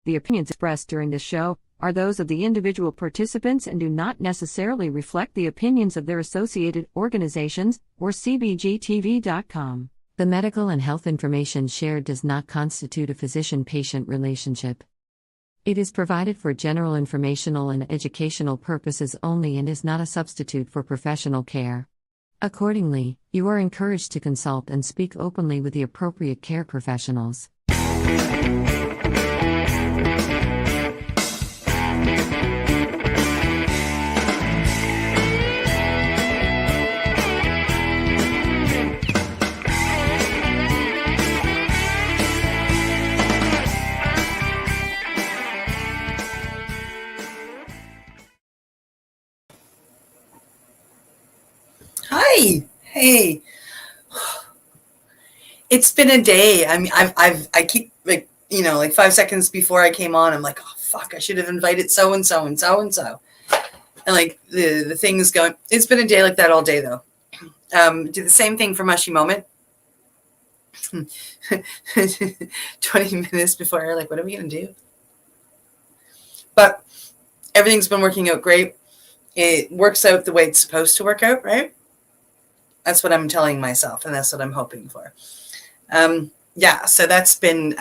The opinions expressed during this show are those of the individual participants and do not necessarily reflect the opinions of their associated organizations or CBGTV.com. The medical and health information shared does not constitute a physician-patient relationship. It is provided for general informational and educational purposes only and is not a substitute for professional care. Accordingly, you are encouraged to consult and speak openly with the appropriate care professionals. Hi. Hey. It's been a day. I mean, I keep like 5 seconds before I came on, I'm like, oh fuck, I should have invited so and so and so and so. And like the thing is going. It's been a day like that all day though. Do the same thing for Mushy Moment. 20 minutes before you're like, what are we gonna do? But everything's been working out great. It works out the way it's supposed to work out, right? That's what I'm telling myself, and that's what I'm hoping for. So that's been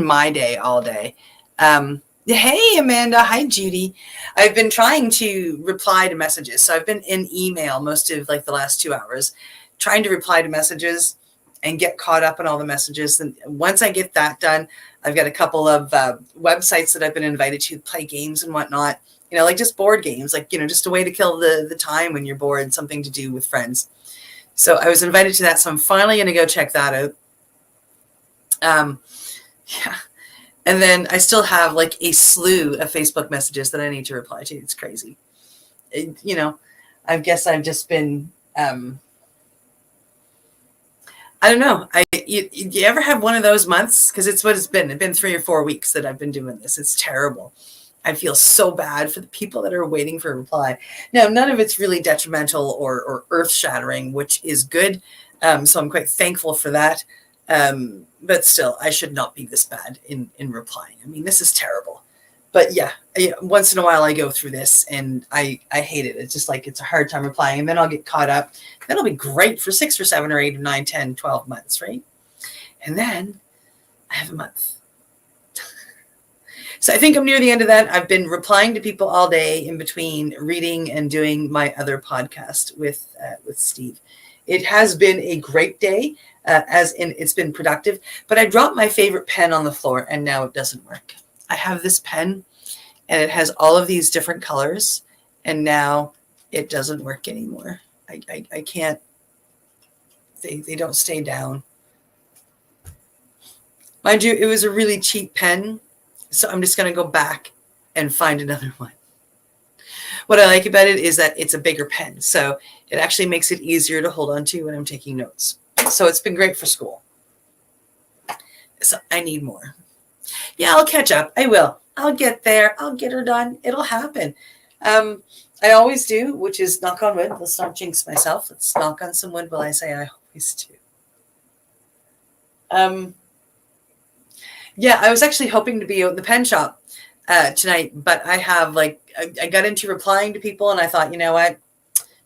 my day all day. Hey, Amanda. Hi, Judy. I've been trying to reply to messages. So I've been in email most of like the last 2 hours, trying to reply to messages and get caught up in all the messages. And once I get that done, I've got a couple of websites that I've been invited to play games and whatnot. Like just board games, like, just a way to kill the time when you're bored, something to do with friends. So I was invited to that. So I'm finally going to go check that out. And then I still have like a slew of Facebook messages that I need to reply to. It's crazy. I guess I've just been, I don't know. You ever have one of those months? Because it's what it's been. It's been 3 or 4 weeks that I've been doing this. It's terrible. I feel so bad for the people that are waiting for a reply. Now, none of it's really detrimental or earth-shattering, which is good. So I'm quite thankful for that. But still, I should not be this bad in replying. I mean, this is terrible. But yeah, once in a while I go through this and I hate it. It's just like it's a hard time replying. And then I'll get caught up. That'll be great for 6 or 7 or 8 or 9, 10, 12 months, right? And then I have a month. So I think I'm near the end of that. I've been replying to people all day in between reading and doing my other podcast with Steve. It has been a great day, as in it's been productive. But I dropped my favorite pen on the floor, and now it doesn't work. I have this pen, and it has all of these different colors, and now it doesn't work anymore. I can't. They don't stay down. Mind you, it was a really cheap pen. So I'm just going to go back and find another one. What I like about it is that it's a bigger pen. So it actually makes it easier to hold on to when I'm taking notes. So it's been great for school. So I need more. Yeah, I'll catch up. I will. I'll get there. I'll get her done. It'll happen. I always do, which is knock on wood. Let's not jinx myself. Let's knock on some wood while I say I always do. Yeah, I was actually hoping to be out in the pen shop tonight, but I have I got into replying to people, and I thought, you know what,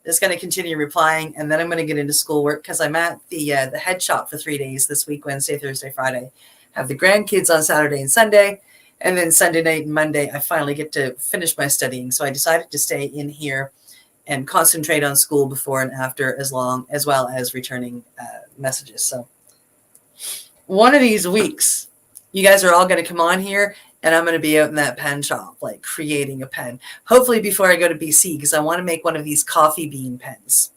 just going to continue replying, and then I'm going to get into schoolwork because I'm at the head shop for 3 days this week, Wednesday, Thursday, Friday. Have the grandkids on Saturday and Sunday, and then Sunday night and Monday I finally get to finish my studying. So I decided to stay in here and concentrate on school before and after, as well as returning messages. So one of these weeks, you guys are all going to come on here, and I'm going to be out in that pen shop, like creating a pen. Hopefully before I go to BC, because I want to make one of these coffee bean pens.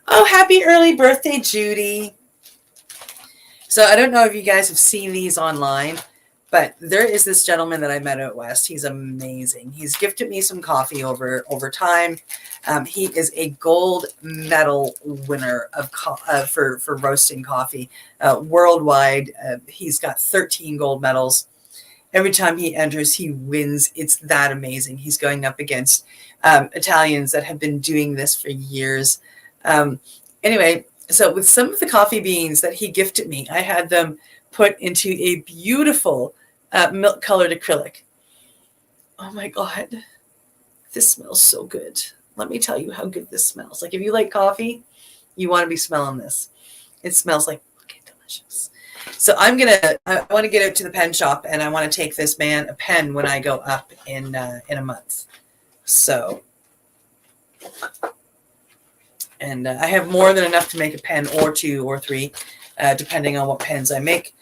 Oh, happy early birthday, Judy. So I don't know if you guys have seen these online, but there is this gentleman that I met out west. He's amazing. He's gifted me some coffee over time. He is a gold medal winner for roasting coffee worldwide. He's got 13 gold medals. Every time he enters, he wins. It's that amazing. He's going up against Italians that have been doing this for years. Anyway, so with some of the coffee beans that he gifted me, I had them put into a beautiful milk colored acrylic. Oh my God. This smells so good. Let me tell you how good this smells. Like if you like coffee, you want to be smelling this. It smells like fucking delicious. So I want to get out to the pen shop and I want to take this man a pen when I go up in a month. So, and I have more than enough to make a pen or two or three, depending on what pens I make,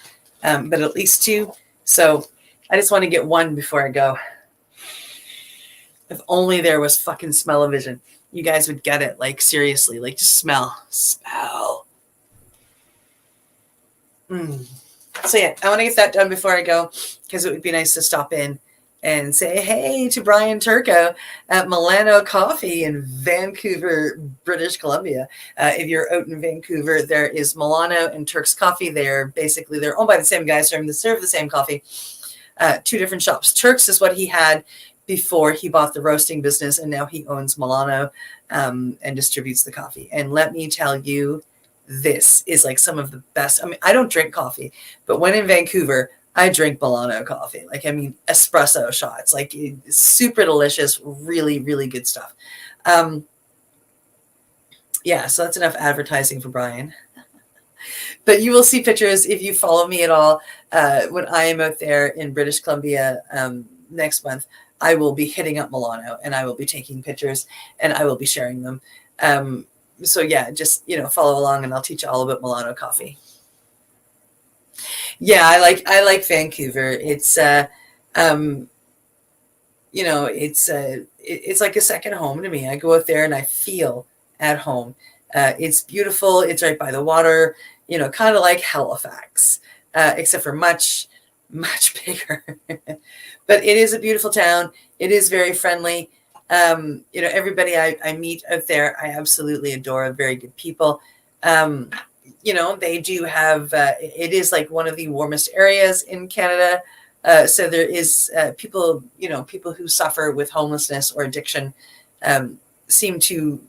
but at least two. So I just want to get one before I go. If only there was fucking smell-o-vision. You guys would get it. Like, seriously. Like, just smell. Smell. So, yeah, I want to get that done before I go because it would be nice to stop in and say hey to Brian Turco at Milano Coffee in Vancouver, British Columbia. If you're out in Vancouver, there is Milano and Turk's Coffee. They're owned by the same guys, serve the same coffee. Two different shops. Turk's is what he had before he bought the roasting business, and now he owns Milano and distributes the coffee. And let me tell you, this is like some of the best. I mean, I don't drink coffee, but when in Vancouver, I drink Milano coffee. Like, I mean, espresso shots, like super delicious, really, really good stuff. Yeah, so that's enough advertising for Brian. But you will see pictures if you follow me at all. When I am out there in British Columbia next month, I will be hitting up Milano and I will be taking pictures and I will be sharing them. So yeah, just, follow along and I'll teach you all about Milano coffee. Yeah, I like Vancouver. It's it's like a second home to me. I go out there and I feel at home. It's beautiful. It's right by the water, kind of like Halifax, except for much, much bigger. But it is a beautiful town. It is very friendly. Everybody I meet out there, I absolutely adore. Very good people. They do have, it is like one of the warmest areas in Canada. So there is people who suffer with homelessness or addiction seem to,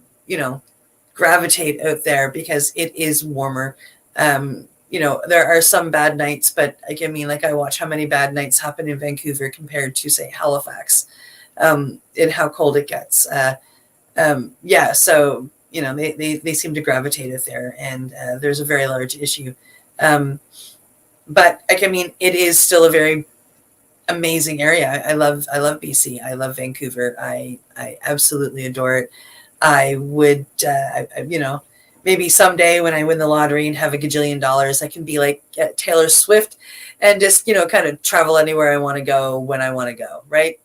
gravitate out there because it is warmer. There are some bad nights, but I watch how many bad nights happen in Vancouver compared to, say, Halifax, and how cold it gets. So, they seem to gravitate out there, and there's a very large issue. But it is still a very amazing area. I love BC. I love Vancouver. I absolutely adore it. I would, maybe someday when I win the lottery and have $1 gajillion, I can be like Taylor Swift and just, kind of travel anywhere I want to go when I want to go. Right.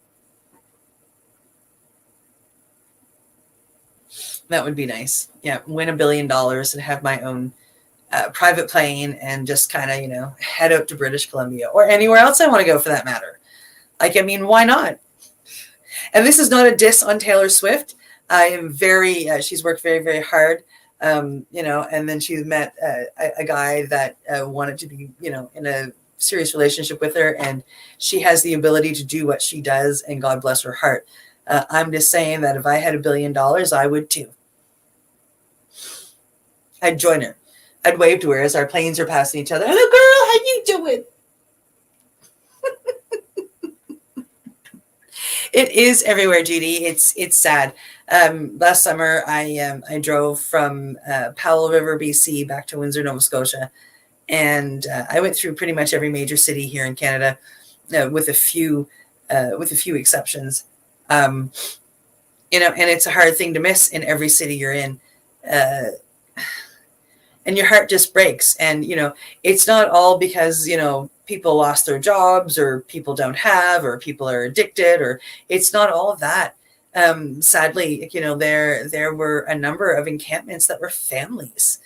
That would be nice. Yeah. Win $1 billion and have my own private plane and just kind of, head out to British Columbia or anywhere else I want to go for that matter. Why not? And this is not a diss on Taylor Swift. I am she's worked very, very hard, and then she's met a guy that wanted to be, in a serious relationship with her, and she has the ability to do what she does, and God bless her heart. I'm just saying that if I had $1 billion, I would too. I'd join her. I'd wave to her as our planes are passing each other. Hello, girl, how you doing? It is everywhere, Judy. It's sad. Last summer, I drove from Powell River, BC, back to Windsor, Nova Scotia, and I went through pretty much every major city here in Canada, with a few exceptions. And it's a hard thing to miss in every city you're in. And your heart just breaks. And, it's not all because, people lost their jobs or people don't have, or people are addicted, or it's not all of that. Sadly, there were a number of encampments that were families,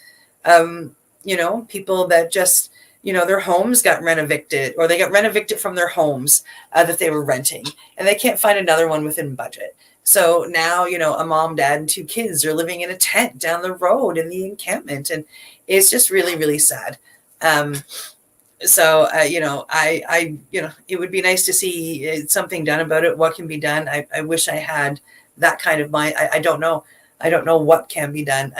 people that just, their homes got renovated, or they got renovated from their homes that they were renting, and they can't find another one within budget. So now, a mom, dad, and 2 kids are living in a tent down the road in the encampment. And it's just really, really sad. So, it would be nice to see something done about it. What can be done? I wish I had that kind of mind. I don't know. I don't know what can be done.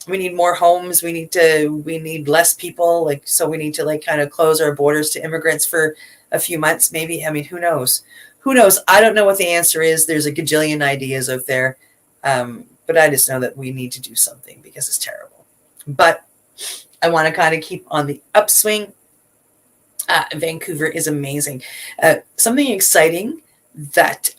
we need more homes. We need less people. Like, so we need to like kind of close our borders to immigrants for a few months, maybe. I mean, who knows? Who knows? I don't know what the answer is. There's a gajillion ideas out there. But I just know that we need to do something because it's terrible. But I want to kind of keep on the upswing. Vancouver is amazing. Something exciting that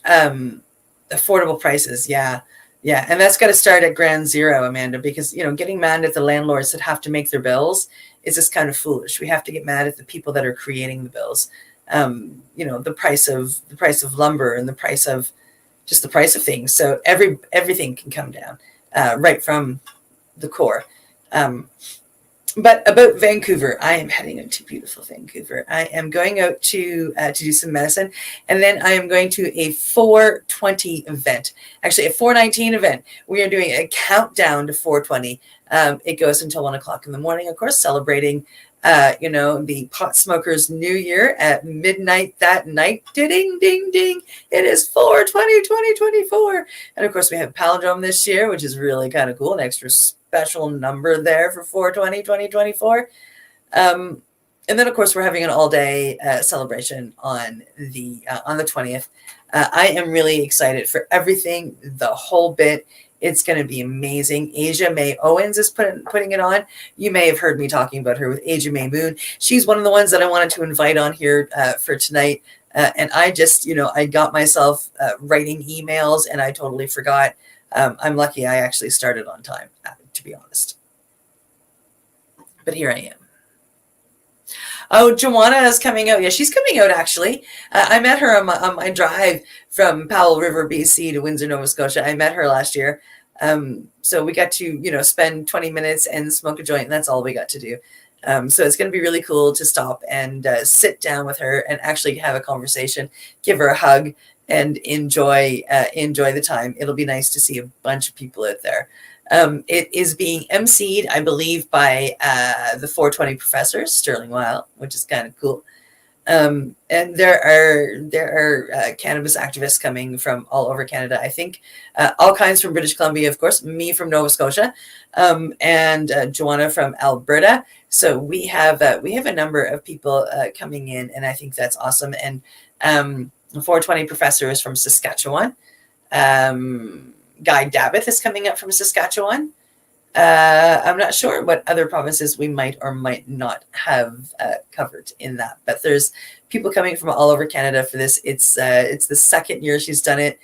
affordable prices. Yeah. Yeah. And that's got to start at ground zero, Amanda, because, you know, getting mad at the landlords that have to make their bills is just kind of foolish. We have to get mad at the people that are creating the bills. You know, the price of lumber and the price of things. So everything can come down right from the core. But about Vancouver, I am heading out to beautiful Vancouver. I am going out to do some medicine, and then I am going to a 420 event. Actually, a 419 event. We are doing a countdown to 420. It goes until 1 o'clock in the morning, of course, celebrating you know, the pot smokers' New Year at midnight that night. Ding, ding, ding. It is 4/20/2024. And of course, we have Palindrome this year, which is really kind of cool. An extra special number there for 4/20/2024. And then, of course, we're having an all-day celebration on the 20th. I am really excited for everything, the whole bit. It's going to be amazing. Asia May Owens is putting it on. You may have heard me talking about her with Asia May Moon. She's one of the ones that I wanted to invite on here for tonight. And I just, you know, I got myself writing emails and I totally forgot. I'm lucky I actually started on time, to be honest. But here I am. Oh, Joanna is coming out. Yeah, she's coming out, actually. I met her on my drive from Powell River, BC to Windsor, Nova Scotia. I met her last year. So we got to, you know, spend 20 minutes and smoke a joint, and that's all we got to do. So it's going to be really cool to stop and sit down with her and actually have a conversation, give her a hug, and enjoy the time. It'll be nice to see a bunch of people out there. It is being emceed, I believe, by the 420 professors, Sterling Weil, which is kind of cool. And there are cannabis activists coming from all over Canada. I think all kinds from British Columbia, of course, me from Nova Scotia, and Joanna from Alberta. So we have a number of people coming in, and I think that's awesome. And the 420 professor is from Saskatchewan. Guy Dabbith is coming up from Saskatchewan. I'm not sure what other provinces we might or might not have covered in that, but there's people coming from all over Canada for this. It's the second year she's done it.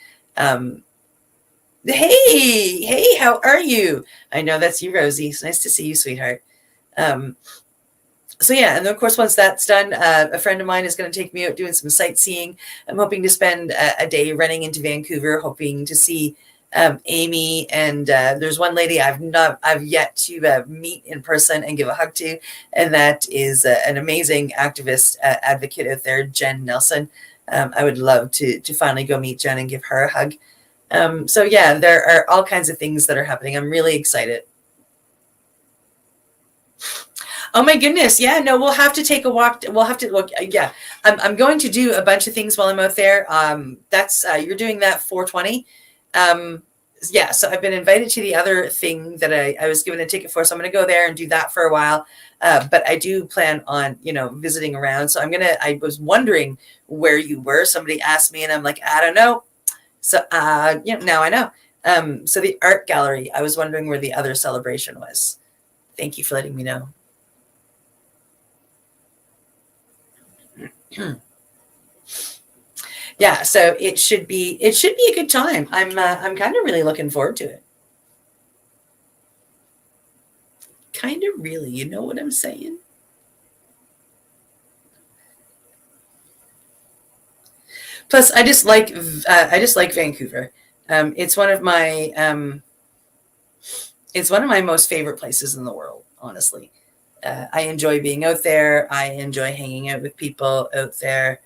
Hey, how are you? I know that's you, Rosie. It's nice to see you, sweetheart. So yeah, and then of course, once that's done, a friend of mine is going to take me out doing some sightseeing. I'm hoping to spend a day running into Vancouver, hoping to see Amy, and there's one lady I've yet to meet in person and give a hug to, and that is an amazing activist advocate out there, Jen Nelson. I would love to finally go meet Jen and give her a hug. So yeah, there are all kinds of things that are happening. I'm really excited. Oh my goodness. Yeah, no, we'll have to take a walk. We'll have to look. Yeah, I'm going to do a bunch of things while I'm out there. That's you're doing that 420. Yeah, so I've been invited to the other thing that I was given a ticket for. So I'm going to go there and do that for a while. But I do plan on, you know, visiting around. So I was wondering where you were. Somebody asked me and I'm like, I don't know. So, you know, now I know. So the art gallery, I was wondering where the other celebration was. Thank you for letting me know. Yeah, so it should be a good time. I'm kind of really looking forward to it. Kind of really, you know what I'm saying? Plus, I just like Vancouver. It's one of my most favorite places in the world, honestly. I enjoy being out there. I enjoy hanging out with people out there.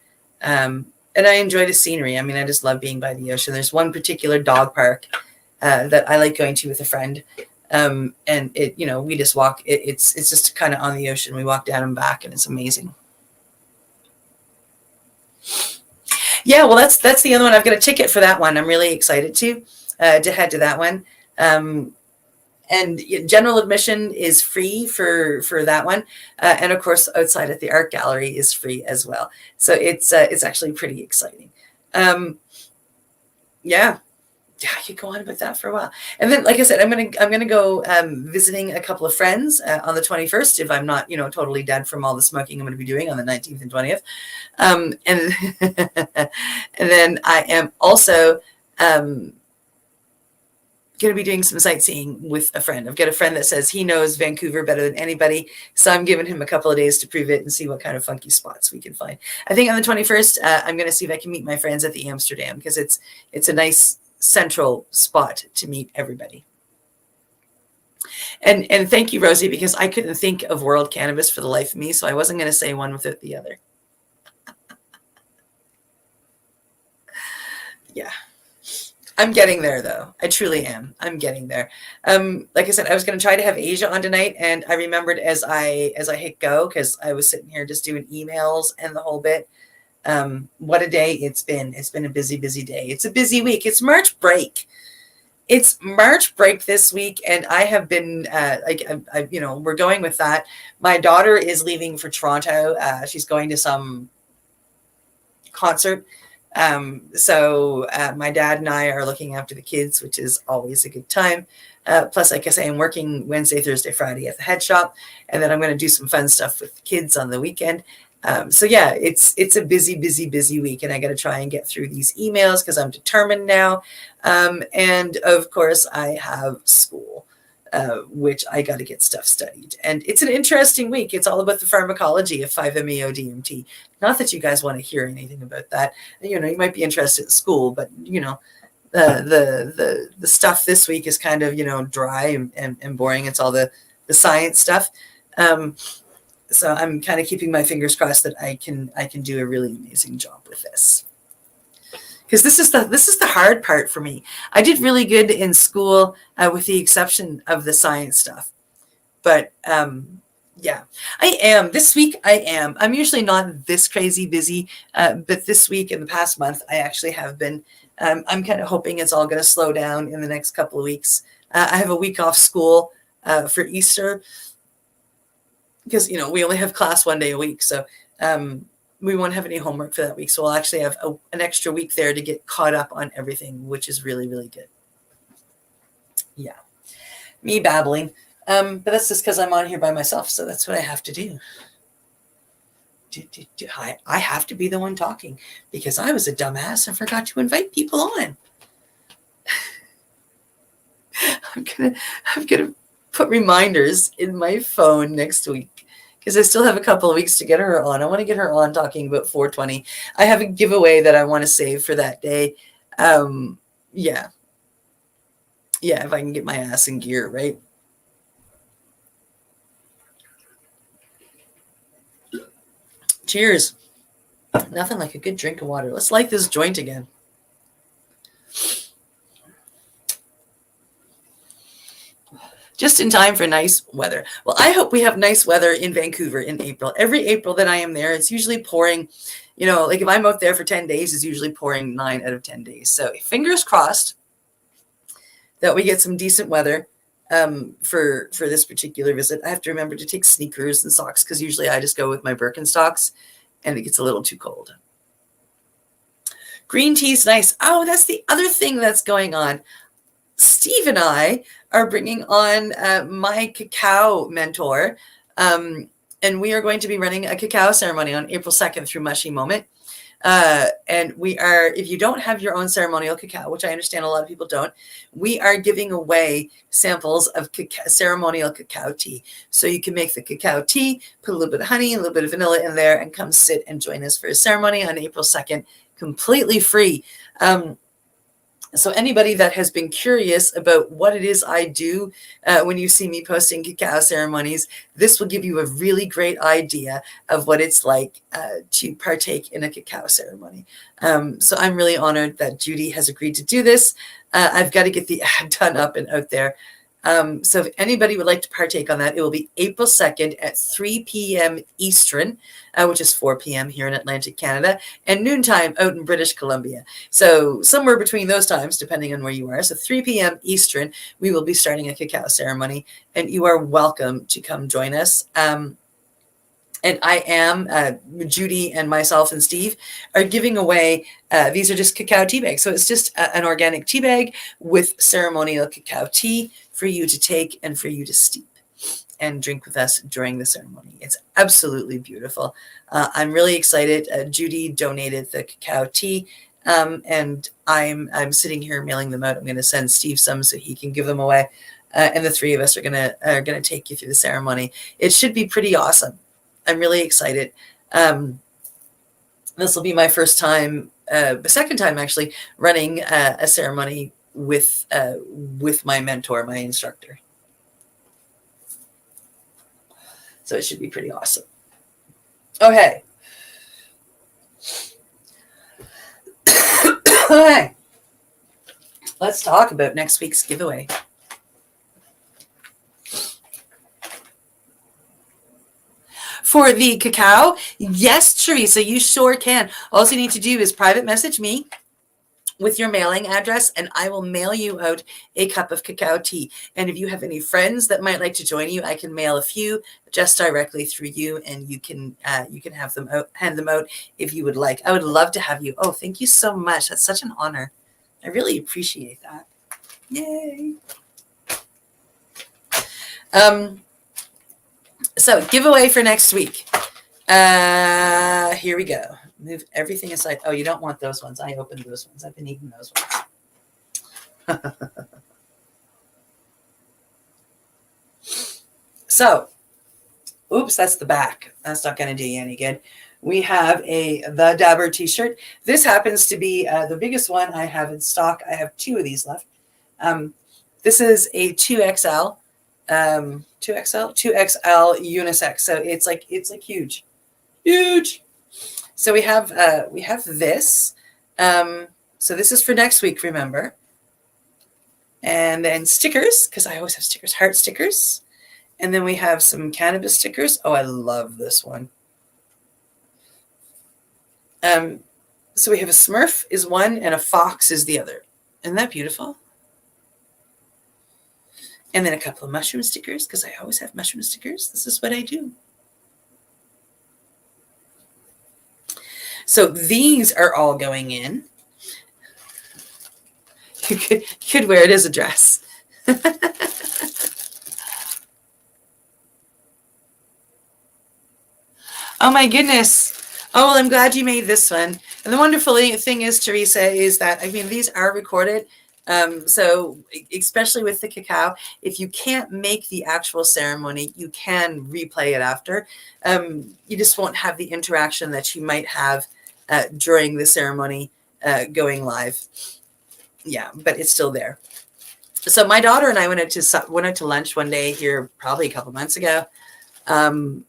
And I enjoy the scenery. I mean, I just love being by the ocean. There's one particular dog park that I like going to with a friend. And it, you know, we just walk. It's just kind of on the ocean. We walk down and back, and it's amazing. Yeah, well, that's the other one. I've got a ticket for that one. I'm really excited to head to that one. And general admission is free for that one, and of course, outside at the art gallery is free as well. So it's actually pretty exciting. Yeah, I could go on about that for a while. And then, like I said, I'm gonna go visiting a couple of friends on the 21st. If I'm not, totally dead from all the smoking I'm going to be doing on the 19th and 20th. And and then I am also going to be doing some sightseeing with a friend. I've got a friend that says he knows Vancouver better than anybody, so I'm giving him a couple of days to prove it and see what kind of funky spots we can find. I think on the 21st, I'm going to see if I can meet my friends at the Amsterdam, because it's a nice central spot to meet everybody. And thank you, Rosie, because I couldn't think of World Cannabis for the life of me, so I wasn't going to say one without the other. Yeah. I'm getting there, though. I truly am. I'm getting there. Like I said, I was going to try to have Asia on tonight, and I remembered as I hit go, because I was sitting here just doing emails and the whole bit. What a day it's been. It's been a busy, busy day. It's a busy week. It's March break. It's March break this week, and I have been we're going with that. My daughter is leaving for Toronto. She's going to some concert. So my dad and I are looking after the kids, which is always a good time. Plus, like I say, I'm working Wednesday, Thursday, Friday at the head shop, and then I'm going to do some fun stuff with the kids on the weekend. So yeah, it's a busy, busy, busy week, and I got to try and get through these emails because I'm determined now. And of course, I have school, which I got to get stuff studied. And it's an interesting week. It's all about the pharmacology of 5-MeO-DMT. Not that you guys want to hear anything about that. You might be interested in school, but the stuff this week is kind of dry and boring. It's all the science stuff. So I'm kind of keeping my fingers crossed that I can do a really amazing job with this. Because this is the hard part for me. I did really good in school, with the exception of the science stuff. But yeah, I am. This week I am. I'm usually not this crazy busy, but this week in the past month, I actually have been. I'm kind of hoping it's all going to slow down in the next couple of weeks. I have a week off school for Easter because, we only have class one day a week. So we won't have any homework for that week. So we'll actually have an extra week there to get caught up on everything, which is really, really good. Yeah. Me babbling. But that's just because I'm on here by myself. So that's what I have to do. I have to be the one talking because I was a dumbass and forgot to invite people on. I'm gonna put reminders in my phone next week because I still have a couple of weeks to get her on. I want to get her on talking about 420. I have a giveaway that I want to save for that day. Yeah, if I can get my ass in gear, right? Cheers. Nothing like a good drink of water. Let's light this joint again. Just in time for nice weather. Well, I hope we have nice weather in Vancouver in April. Every April that I am there, it's usually pouring. Like if I'm out there for 10 days, it's usually pouring 9 out of 10 days. So fingers crossed that we get some decent weather for this particular visit. I have to remember to take sneakers and socks because usually I just go with my Birkenstocks and it gets a little too cold. Green tea's nice. Oh, that's the other thing that's going on. Steve and I are bringing on my cacao mentor, and we are going to be running a cacao ceremony on April 2nd through Mushy Moment. And we are, if you don't have your own ceremonial cacao, which I understand a lot of people don't, we are giving away samples of ceremonial cacao tea. So you can make the cacao tea, put a little bit of honey, a little bit of vanilla in there, and come sit and join us for a ceremony on April 2nd, completely free. So anybody that has been curious about what it is I do when you see me posting cacao ceremonies, this will give you a really great idea of what it's like to partake in a cacao ceremony. So I'm really honored that Judy has agreed to do this. I've got to get the ad done up and out there. So if anybody would like to partake on that, it will be April 2nd at 3 p.m. Eastern, which is 4 p.m. here in Atlantic Canada, and noontime out in British Columbia. So somewhere between those times, depending on where you are. So 3 p.m. Eastern, we will be starting a cacao ceremony, and you are welcome to come join us. And I am, Judy and myself and Steve are giving away, these are just cacao tea bags. So it's just an organic tea bag with ceremonial cacao tea for you to take and for you to steep and drink with us during the ceremony. It's absolutely beautiful. I'm really excited. Judy donated the cacao tea, and I'm sitting here mailing them out. I'm going to send Steve some so he can give them away. And the three of us are gonna take you through the ceremony. It should be pretty awesome. I'm really excited. This will be my first time, the second time actually, running a ceremony with my mentor, my instructor. So it should be pretty awesome. Okay. Okay. Let's talk about next week's giveaway. For the cacao, yes, Teresa, you sure can. All you need to do is private message me with your mailing address, and I will mail you out a cup of cacao tea. And if you have any friends that might like to join you, I can mail a few just directly through you, and you can have them out, hand them out if you would like. I would love to have you. Oh, thank you so much. That's such an honor. I really appreciate that. Yay. So giveaway for next week. Here we go. Move everything aside. Oh, you don't want those ones. I opened those ones. I've been eating those ones. So, oops, that's the back. That's not going to do you any good. We have The Dabber t-shirt. This happens to be the biggest one I have in stock. I have two of these left. This is a 2XL. 2XL unisex. So it's like huge. So we have this. So this is for next week, remember. And then stickers, because I always have stickers, heart stickers. And then we have some cannabis stickers. Oh, I love this one. So we have a Smurf is one and a fox is the other. Isn't that beautiful? And then a couple of mushroom stickers, because I always have mushroom stickers. This is what I do. So these are all going in. You could wear it as a dress. Oh my goodness. Oh, well, I'm glad you made this one. And the wonderful thing is, Teresa, is that, I mean, these are recorded. So especially with the cacao, if you can't make the actual ceremony, you can replay it after. You just won't have the interaction that you might have during the ceremony going live. Yeah, but it's still there. So my daughter and I went out to lunch one day here, probably a couple months ago. And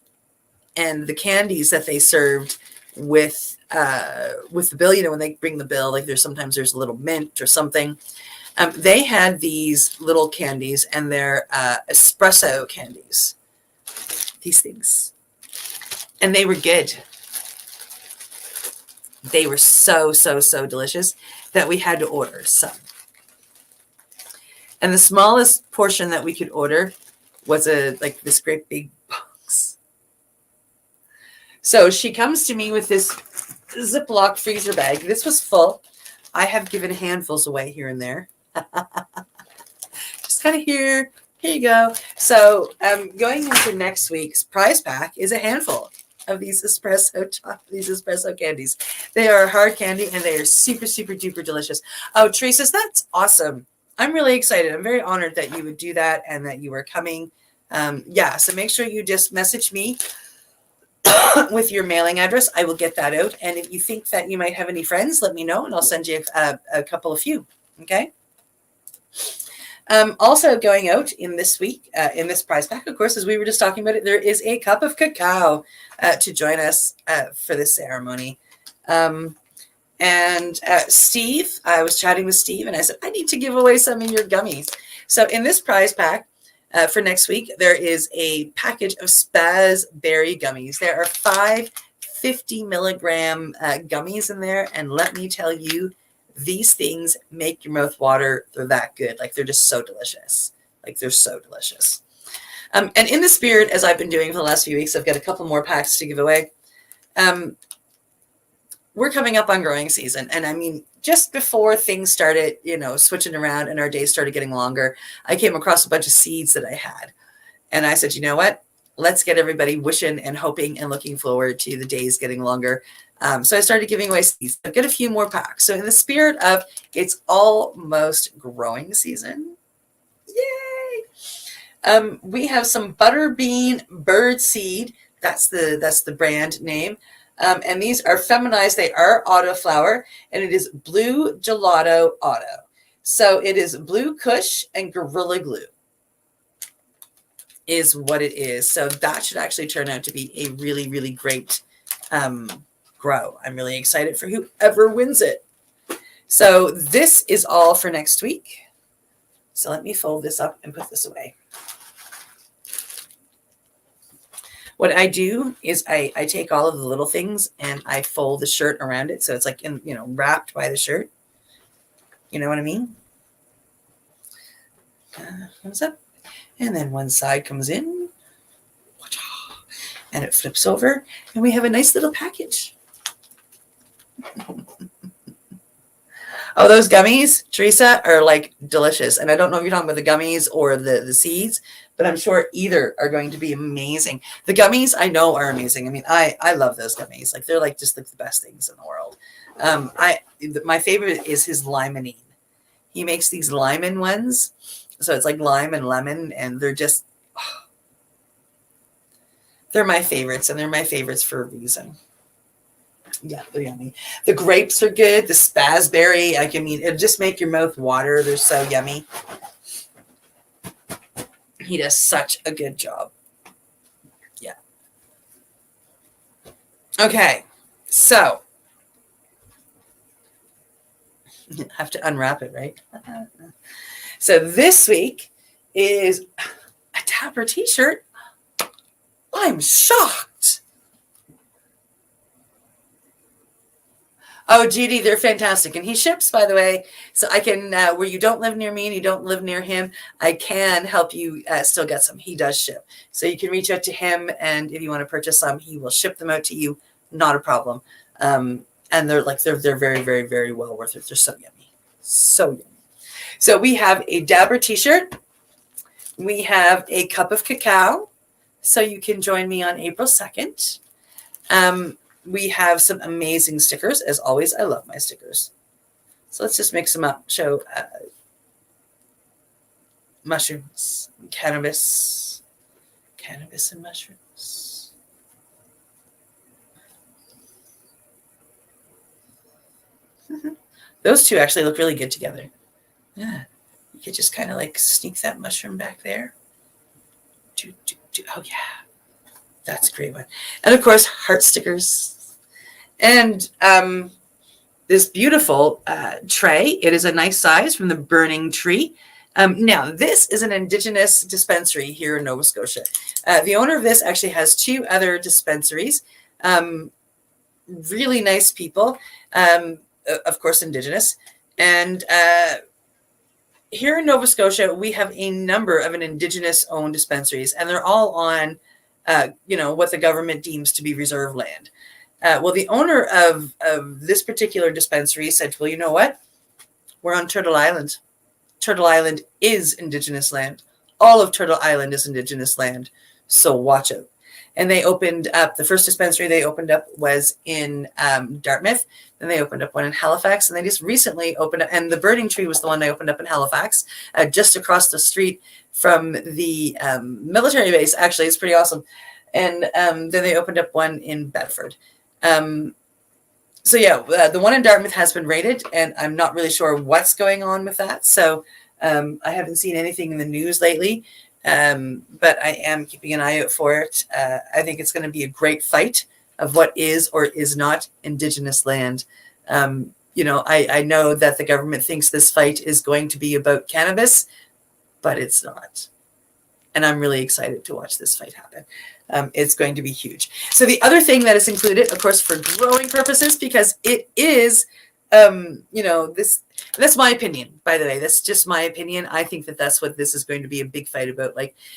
the candies that they served with the bill, you know, when they bring the bill, like sometimes there's a little mint or something. They had these little candies, and they're espresso candies. These things, and they were good. They were so delicious that we had to order some. And the smallest portion that we could order was this great big box. So she comes to me with this Ziploc freezer bag. This was full. I have given handfuls away here and there. Just kind of here you go. So going into next week's prize pack is a handful of these espresso candies. They are hard candy, and they are super duper delicious. Oh, Teresa, that's awesome. I'm really excited. I'm very honored that you would do that and that you were coming. Yeah, so make sure you just message me with your mailing address. I will get that out. And if you think that you might have any friends, let me know, and I'll send you a couple of few. Okay. Also going out in this week, in this prize pack, of course, as we were just talking about it, there is a cup of cacao to join us for this ceremony. And Steve, I was chatting with Steve, and I said, I need to give away some of your gummies. So in this prize pack for next week, there is a package of Spaz Berry gummies. There are 5 50-milligram gummies in there. And let me tell you, these things make your mouth water. They're that good. Like, they're just so delicious. Like, they're so delicious. And in the spirit, as I've been doing for the last few weeks, I've got a couple more packs to give away. We're coming up on growing season. And I mean, just before things started, switching around and our days started getting longer, I came across a bunch of seeds that I had. And I said, you know what? Let's get everybody wishing and hoping and looking forward to the days getting longer. So I started giving away seeds. I've got a few more packs. So in the spirit of it's almost growing season, yay! We have some butterbean bird seed. That's the brand name. And these are feminized. They are auto flower, and it is Blue Gelato Auto. So it is Blue Kush and Gorilla Glue is what it is. So that should actually turn out to be a really, really great grow. I'm really excited for whoever wins it. So this is all for next week. So let me fold this up and put this away. What I do is I take all of the little things and I fold the shirt around it. So it's like, wrapped by the shirt. You know what I mean? Comes up. And then one side comes in. And it flips over. And we have a nice little package. Oh, those gummies, Teresa, are like delicious. And I don't know if you're talking about the gummies or the seeds, but I'm sure either are going to be amazing. The gummies I know are amazing. I mean, I love those gummies. Like, they're like just like the best things in the world. My favorite is his limonene. He makes these limon ones. So it's like lime and lemon, and they're just, they're my favorites, and they're my favorites for a reason. Yeah, they're yummy. The grapes are good. The spazberry, it'll just make your mouth water. They're so yummy. He does such a good job. Yeah. Okay, so I have to unwrap it, right? So this week is a Tapper t-shirt. I'm shocked. Oh, Judy, they're fantastic. And he ships, by the way. So I can, where you don't live near me and you don't live near him, I can help you still get some. He does ship. So you can reach out to him. And if you want to purchase some, he will ship them out to you. Not a problem. And they're very, very, very well worth it. They're so yummy. So yummy. So we have a Dabber t-shirt. We have a cup of cacao. So you can join me on April 2nd. We have some amazing stickers. As always, I love my stickers. So let's just mix them up. Show mushrooms, cannabis and mushrooms. Those two actually look really good together. Yeah, you could just kind of like sneak that mushroom back there. Oh, yeah. That's a great one. And, of course, heart stickers. And this beautiful tray. It is a nice size from the Burning Tree. Now, this is an Indigenous dispensary here in Nova Scotia. The owner of this actually has 2 other dispensaries. Really nice people. Of course, Indigenous. And here in Nova Scotia, we have a number of Indigenous-owned dispensaries, and they're all on, what the government deems to be reserve land. Well, the owner of this particular dispensary said, well, you know what? We're on Turtle Island. Turtle Island is Indigenous land. All of Turtle Island is Indigenous land, so watch out. And they opened up, the first dispensary they opened up was in Dartmouth. Then they opened up one in Halifax. And they just recently opened up, and the Burning Tree was the one they opened up in Halifax, just across the street from the military base. Actually, it's pretty awesome. And then they opened up one in Bedford. So yeah, the one in Dartmouth has been raided, and I'm not really sure what's going on with that. So I haven't seen anything in the news lately. But I am keeping an eye out for it. I think it's going to be a great fight of what is or is not Indigenous land. I know that the government thinks this fight is going to be about cannabis. but it's not. And I'm really excited to watch this fight happen. It's going to be huge. So the other thing that is included, of course, for growing purposes, because it is, that's my opinion, by the way. That's just my opinion. I think that that's what this is going to be a big fight about.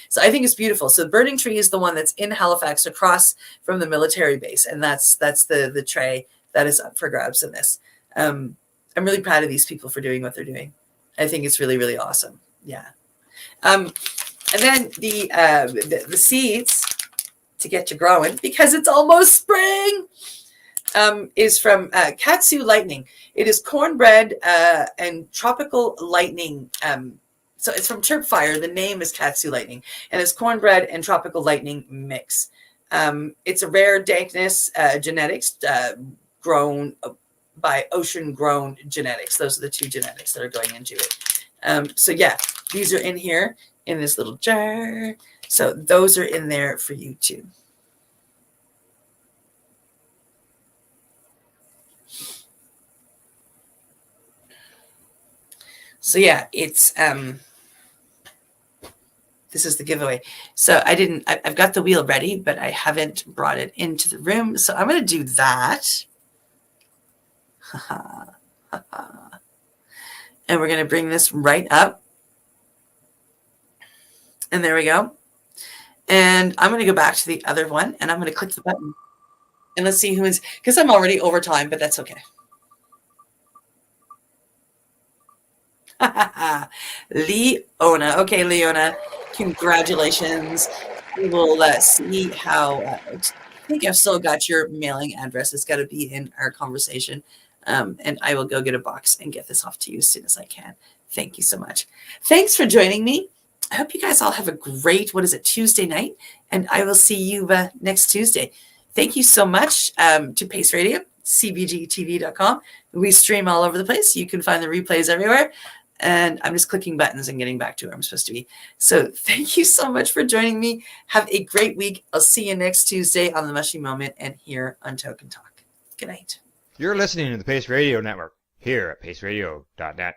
So I think it's beautiful. So Burning Tree is the one that's in Halifax across from the military base. And that's the tray that is up for grabs in this. I'm really proud of these people for doing what they're doing. I think it's really, really awesome. Yeah. And then the seeds to get you growing, because it's almost spring, is from Katsu Lightning. It is cornbread and tropical lightning. So it's from Chirp Fire. The name is Katsu Lightning, and it's cornbread and tropical lightning mix. It's a rare dankness genetics grown by Ocean Grown Genetics. Those are the two genetics that are going into it. So yeah, these are in here in this little jar. So those are in there for you too. So yeah, it's this is the giveaway. So I've got the wheel ready, but I haven't brought it into the room. So I'm going to do that. And we're going to bring this right up. And there we go. And I'm going to go back to the other one, and I'm going to click the button. And let's see who is, because I'm already over time, but that's okay. Leona. Okay, Leona, congratulations. We will see how, I think I've still got your mailing address. It's got to be in our conversation. And I will go get a box and get this off to you as soon as I can. Thank you so much. Thanks for joining me. I hope you guys all have a great, Tuesday night. And I will see you next Tuesday. Thank you so much to Pace Radio, cbgtv.com. We stream all over the place. You can find the replays everywhere. And I'm just clicking buttons and getting back to where I'm supposed to be. So thank you so much for joining me. Have a great week. I'll see you next Tuesday on The Mushy Moment and here on Tokin Talk. Good night. You're listening to the Pace Radio Network here at paceradio.net.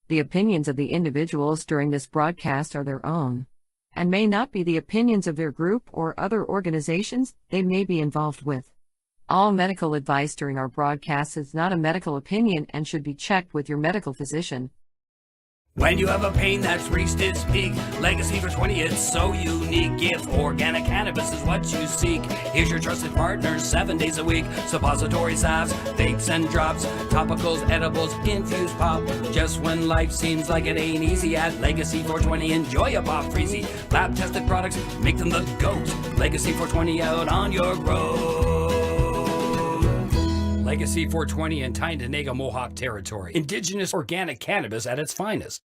The opinions of the individuals during this broadcast are their own, and may not be the opinions of their group or other organizations they may be involved with. All medical advice during our broadcast is not a medical opinion and should be checked with your medical physician. When you have a pain that's reached its peak, Legacy for 20, it's so unique. If organic cannabis is what you seek, here's your trusted partner 7 days a week. Suppository salves, vapes and drops, topicals, edibles, infused pop. Just when life seems like it ain't easy, at Legacy 420, enjoy a pop freezy. Lab tested products, make them the GOAT. Legacy 420 out on your road. Legacy 420 in Tyndonega Mohawk territory. Indigenous organic cannabis at its finest.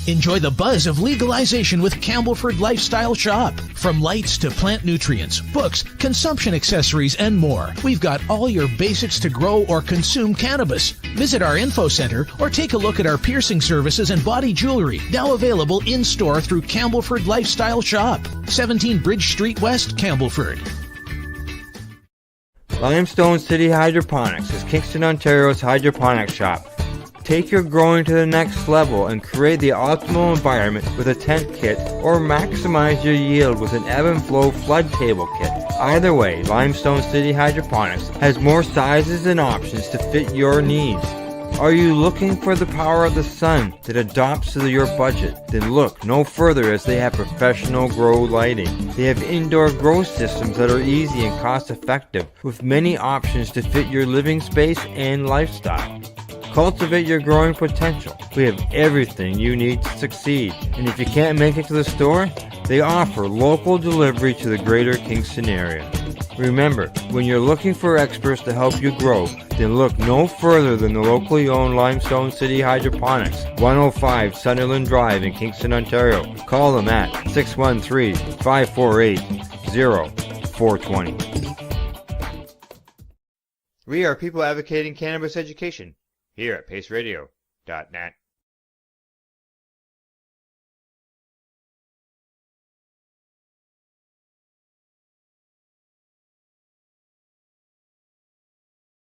Enjoy the buzz of legalization with Campbellford Lifestyle Shop. From lights to plant nutrients, books, consumption accessories, and more, we've got all your basics to grow or consume cannabis. Visit our info center or take a look at our piercing services and body jewelry, now available in-store through Campbellford Lifestyle Shop, 17 Bridge Street West, Campbellford. Limestone City Hydroponics is Kingston, Ontario's hydroponics shop. Take your growing to the next level and create the optimal environment with a tent kit, or maximize your yield with an ebb and flow flood table kit. Either way, Limestone City Hydroponics has more sizes and options to fit your needs. Are you looking for the power of the sun that adapts to your budget? Then look no further, as they have professional grow lighting. They have indoor grow systems that are easy and cost effective, with many options to fit your living space and lifestyle. Cultivate your growing potential. We have everything you need to succeed. And if you can't make it to the store, they offer local delivery to the greater Kingston area. Remember, when you're looking for experts to help you grow, then look no further than the locally owned Limestone City Hydroponics, 105 Sunderland Drive in Kingston, Ontario. Call them at 613-548-0420. We are people advocating cannabis education here at paceradio.net.